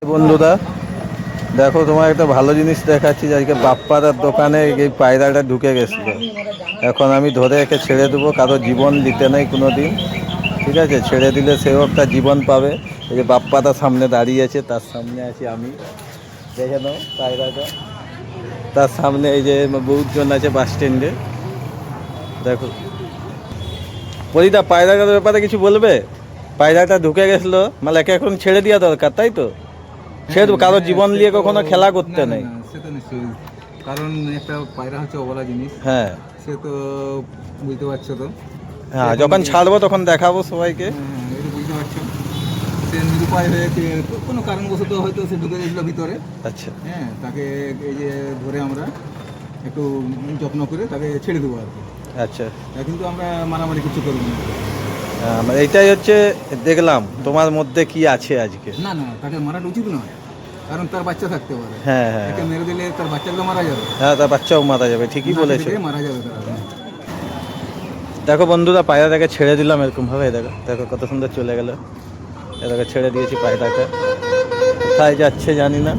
বন্ধুরা, দেখো তোমার একটা ভালো জিনিস দেখাচ্ছি যে আজকে বাপ্পাদার দোকানে এই পায়রাটা ঢুকে গেছিলো। এখন আমি ধরে একে ছেড়ে দেবো, কারো জীবন দিতে নেই কোনো দিন, ঠিক আছে? ছেড়ে দিলে সেও একটা জীবন পাবে। এই যে বাপ্পাদা সামনে দাঁড়িয়ে আছে, তার সামনে আছি আমি, দেখে নাও পায়রাটা। তার সামনে এই যে বহুজন আছে বাস স্ট্যান্ডে, দেখো। পরিদা, পায়রাটার ব্যাপারে কিছু বলবে? পায়রাটা ঢুকে গেছিলো, মানে একে এখন ছেড়ে দেওয়া দরকার, তাই তো? সে তো কারো জীবন নিয়ে কখনো খেলা করতে নেই। সে তো নিশ্চয়ই, কারণ একটা পায়রা হচ্ছে অবলা জিনিস। হ্যাঁ সে তো বুঝতে পারছো তো। হ্যাঁ, যখন ছাড়বো তখন দেখাবো সবাইকে। এটা বুঝতে পারছো, সে নিরুপায় হয়েছে, কোনো কারণবশত হয়তো সে ঢুকে গেছিলো ভিতরে। আচ্ছা হ্যাঁ, তাকে এই যে ধরে আমরা একটু যত্ন করে তাকে ছেড়ে দেবো আর কি। আচ্ছা, কিন্তু আমরা মারামারি কিছু করবো না। এইটাই হচ্ছে, দেখলাম তোমার মধ্যে কি আছে আজকে। না না, তাকে মারাটা উচিত নয়, কারণ তার বাচ্চা থাকতে পারে। হ্যাঁ হ্যাঁ একে মেরে দিলে তার বাচ্চাগুলো মারা যাবে। হ্যাঁ, তার বাচ্চাও মারা যাবে, ঠিকই না বলেছো। খেতে মারা যাবে তারা। দেখো বন্ধুরা, পায়রাটাকে ছেড়ে দিলাম এরকমভাবে, দেখো দেখো কত সুন্দর চলে গেল। এটাকে ছেড়ে দিয়েছি পায়রাটা, কোথায় যাচ্ছে জানি না।